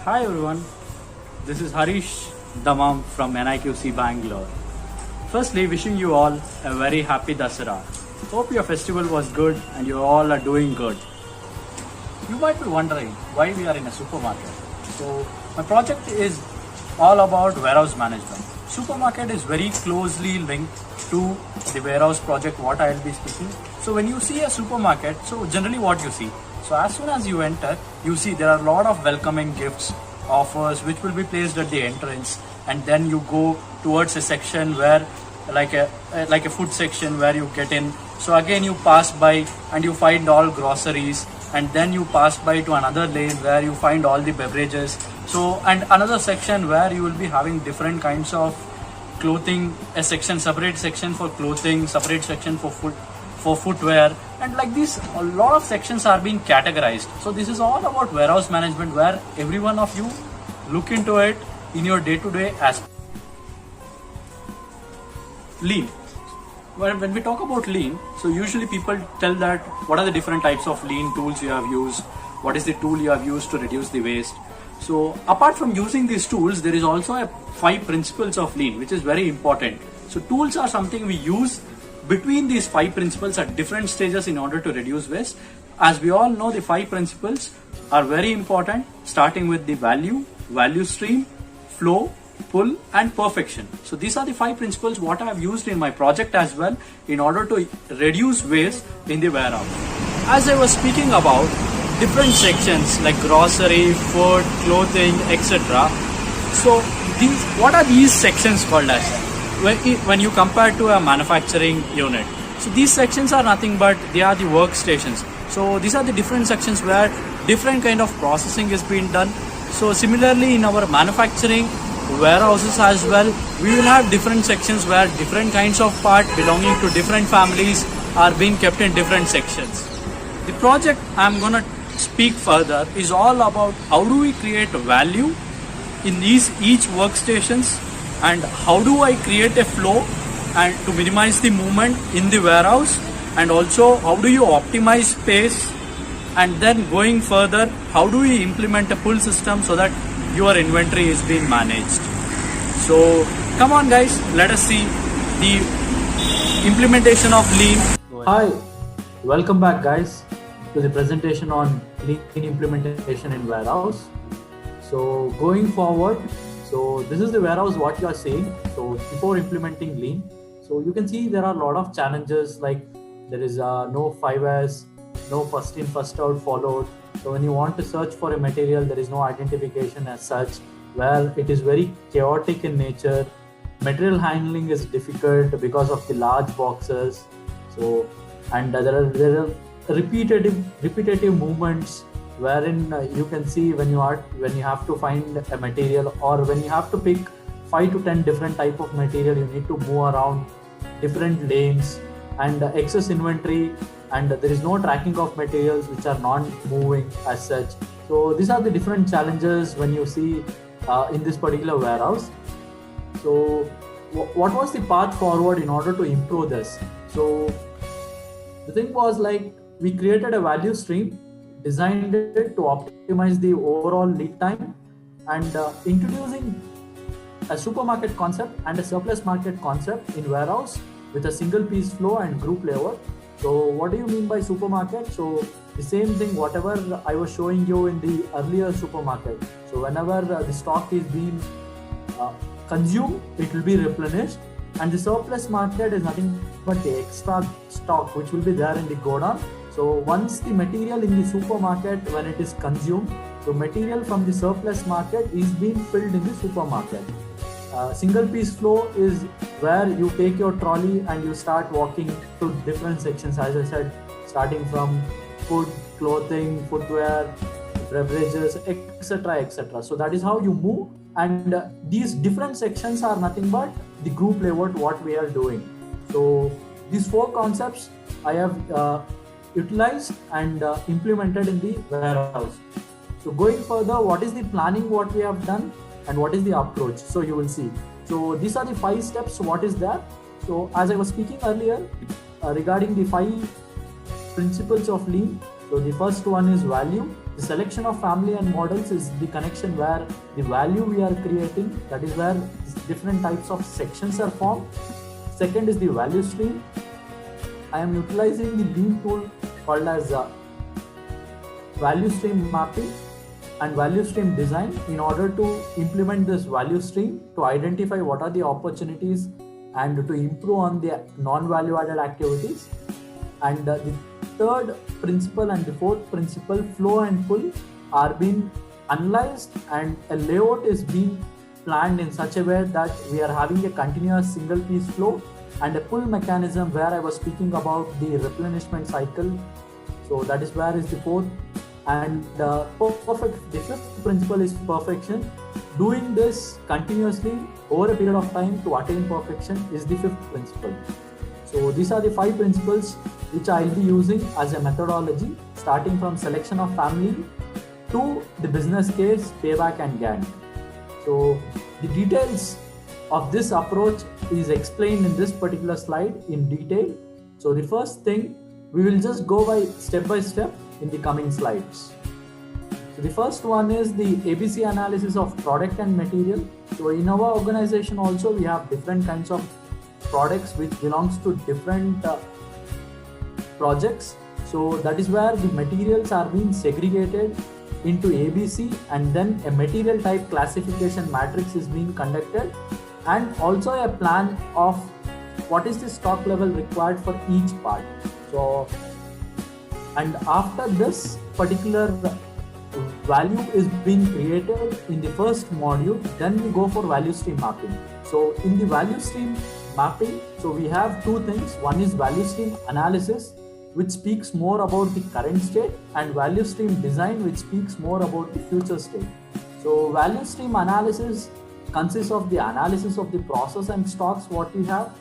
Hi everyone, this is Harish Damam from NIQC Bangalore. Firstly, wishing you all a very happy Dasara. Hope your festival was good and you all are doing good. You might be wondering why we are in a supermarket. So, my project is all about warehouse management. Supermarket is very closely linked to the warehouse project what I will be speaking. So, when you see a supermarket, so generally what you see. So, as soon as you enter, you see there are a lot of welcoming gifts, offers which will be placed at the entrance, and then you go towards a section where like a food section where you get in. So again you pass by and you find all groceries, and then you pass by to another lane where you find all the beverages. So and another section where you will be having different kinds of clothing, a section, separate section for clothing, separate section for footwear, and like this a lot of sections are being categorized. So this is all about warehouse management where every one of you look into it in your day-to-day aspect. Lean. When we talk about lean, so usually people tell that what are the different types of lean tools you have used, what is the tool you have used to reduce the waste. So apart from using these tools, there is also a 5 principles of lean which is very important. So tools are something we use between these 5 principles at different stages in order to reduce waste. As we all know, the 5 principles are very important, starting with the value stream, flow, pull and perfection. So these are the 5 principles what I have used in my project as well in order to reduce waste in the warehouse. As I was speaking about different sections like grocery, food, clothing, etc. So what are these sections called as? When you compare to a manufacturing unit, so these sections are nothing but they are the workstations. So these are the different sections where different kind of processing is being done. So similarly in our manufacturing warehouses as well, we will have different sections where different kinds of parts belonging to different families are being kept in different sections. The project I'm gonna speak further is all about how do we create value in each workstations, and how do I create a flow and to minimize the movement in the warehouse, and also how do you optimize space, and then going further how do we implement a pull system so that your inventory is being managed. So come on guys, let us see the implementation of lean. Hi, welcome back guys to the presentation on lean implementation in warehouse. So going forward, so this is the warehouse what you are seeing. So before implementing lean, so you can see there are a lot of challenges, like there is no 5S, no first in first out followed. So when you want to search for a material, there is no identification as such. Well, it is very chaotic in nature. Material handling is difficult because of the large boxes. So and there are repetitive movements wherein you can see when you have to find a material, or when you have to pick 5 to 10 different type of material, you need to move around different lanes and excess inventory, and there is no tracking of materials which are not moving as such. So these are the different challenges when you see in this particular warehouse. So what was the path forward in order to improve this? So the thing was, like, we created a value stream, designed it to optimize the overall lead time, and introducing a supermarket concept and a surplus market concept in warehouse with a single piece flow and group layout. So what do you mean by supermarket? So the same thing whatever I was showing you in the earlier supermarket. So whenever the stock is being consumed, it will be replenished, and the surplus market is nothing but the extra stock which will be there in the godown. So once the material in the supermarket, when it is consumed, so material from the surplus market is being filled in the supermarket. Single piece flow is where you take your trolley and you start walking to different sections, as I said, starting from food, clothing, footwear, beverages, etc, etc. So that is how you move, and these different sections are nothing but the group layout what we are doing. So these 4 concepts I have utilized and implemented in the warehouse. So going further, what is the planning what we have done and what is the approach? So you will see. So these are the 5 steps what is there. So as I was speaking earlier regarding the 5 principles of lean. So the first one is value. The selection of family and models is the connection where the value we are creating, that is where different types of sections are formed. Second is the value stream. I am utilizing the lean tool called as value stream mapping and value stream design in order to implement this value stream to identify what are the opportunities and to improve on the non-value added activities. And the third principle and the fourth principle, flow and pull, are being analyzed, and a layout is being planned in such a way that we are having a continuous single piece flow and a pull mechanism where I was speaking about the replenishment cycle. So that is where is the fourth. And the fifth principle is perfection. Doing this continuously over a period of time to attain perfection is the fifth principle. So these are the 5 principles which I'll be using as a methodology, starting from selection of family to the business case, payback and Gantt. So the details of this approach is explained in this particular slide in detail. So the first thing, we will just go by step in the coming slides. So the first one is the ABC analysis of product and material. So in our organization also we have different kinds of products which belongs to different projects. So that is where the materials are being segregated into ABC, and then a material type classification matrix is being conducted, and also a plan of what is the stock level required for each part. So, and after this particular value is being created in the first module, then we go for value stream mapping. So in the value stream mapping, so we have 2 things. One is value stream analysis, which speaks more about the current state, and value stream design, which speaks more about the future state. So value stream analysis consists of the analysis of the process and stocks what we have,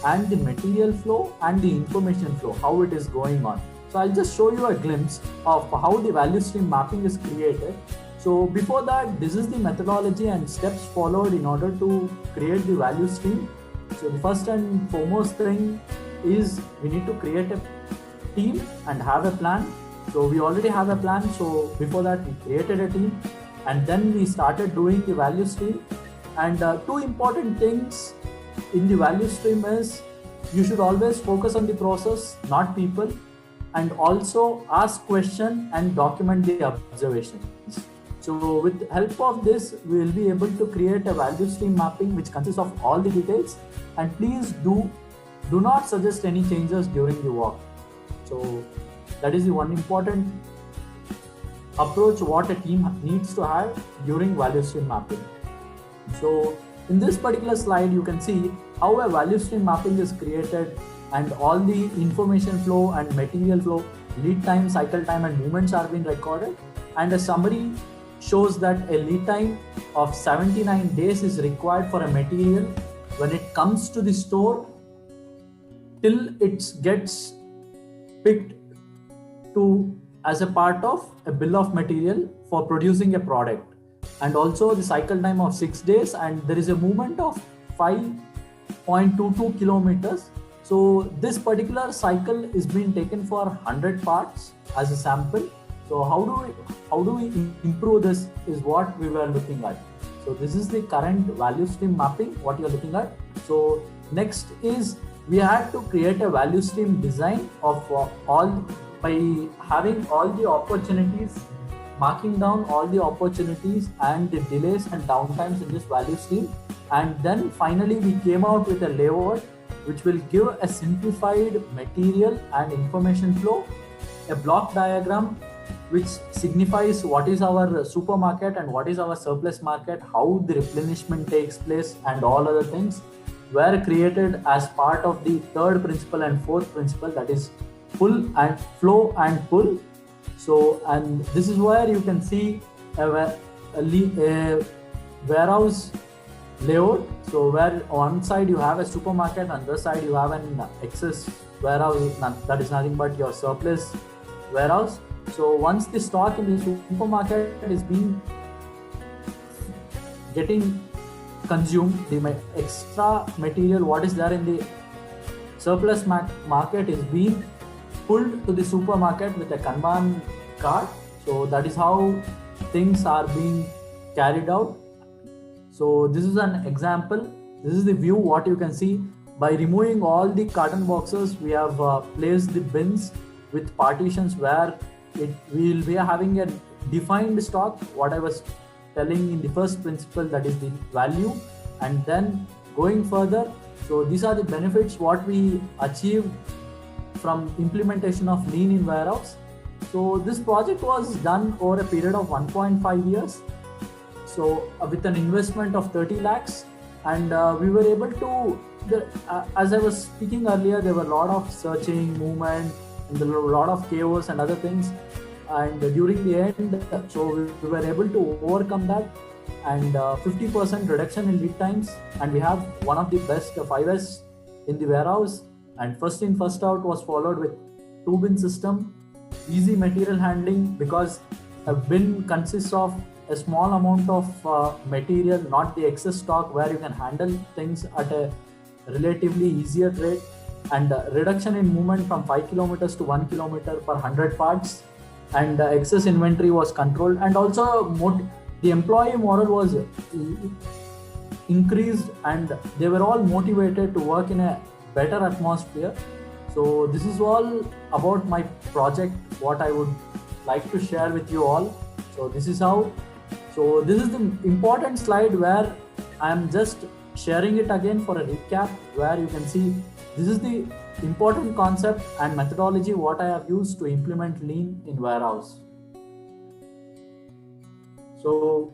and the material flow and the information flow, how it is going on. So I'll just show you a glimpse of how the value stream mapping is created. So before that, this is the methodology and steps followed in order to create the value stream. So the first and foremost thing is we need to create a team and have a plan. So we already have a plan. So before that, we created a team and then we started doing the value stream. And 2 important things in the value stream is you should always focus on the process, not people, and also ask question and document the observations. So with the help of this, we will be able to create a value stream mapping which consists of all the details. And please do not suggest any changes during the work. So that is the one important approach what a team needs to have during value stream mapping. So in this particular slide, you can see how a value stream mapping is created and all the information flow and material flow, lead time, cycle time and movements are being recorded. And a summary shows that a lead time of 79 days is required for a material when it comes to the store till it gets picked to as a part of a bill of material for producing a product. And also the cycle time of 6 days, and there is a movement of 5.22 kilometers. So this particular cycle is being taken for 100 parts as a sample. So how do we improve this is what we were looking at. So this is the current value stream mapping, what you're looking at. So next is we had to create a value stream design of all by having all the opportunities, marking down all the opportunities and the delays and downtimes in this value stream. And then finally we came out with a layout which will give a simplified material and information flow, a block diagram which signifies what is our supermarket and what is our surplus market, how the replenishment takes place and all other things were created as part of the 3rd principle and 4th principle, that is pull and flow and pull. So, and this is where you can see a warehouse layout. So where one side you have a supermarket, on the other side you have an excess warehouse, that is nothing but your surplus warehouse. So once the stock in the supermarket is getting consumed, the extra material what is there in the surplus market is being pulled to the supermarket with a Kanban card. So that is how things are being carried out. So this is an example. This is the view what you can see. By removing all the carton boxes, we have placed the bins with partitions where we will be having a defined stock, what I was telling in the first principle, that is the value, and then going further. So these are the benefits what we achieved from implementation of lean in warehouse. So this project was done over a period of 1.5 years. So with an investment of 30 lakhs, and we were able to, as I was speaking earlier, there were a lot of searching, movement, and there were a lot of chaos and other things. And during the end, so we were able to overcome that, and 50% reduction in lead times. And we have one of the best 5S in the warehouse. And first in, first out was followed with 2-bin system, easy material handling, because a bin consists of a small amount of material, not the excess stock, where you can handle things at a relatively easier rate, and reduction in movement from 5 kilometers to 1 kilometer per 100 parts, and excess inventory was controlled, and also the employee morale was increased, and they were all motivated to work in a better atmosphere. So this is all about my project, what I would like to share with you all. So this is how. So this is the important slide where I am just sharing it again for a recap, where you can see this is the important concept and methodology what I have used to implement lean in warehouse. So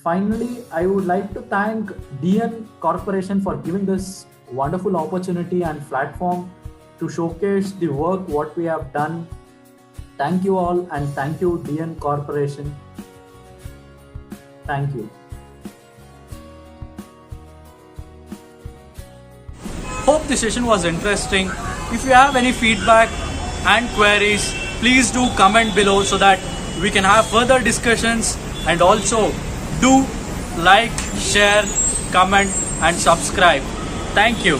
finally, I would like to thank DN Corporation for giving this wonderful opportunity and platform to showcase the work what we have done. Thank you all, and thank you DN Corporation. Thank you. Hope this session was interesting. If you have any feedback and queries, please do comment below so that we can have further discussions, and also do like, share, comment and subscribe. Thank you.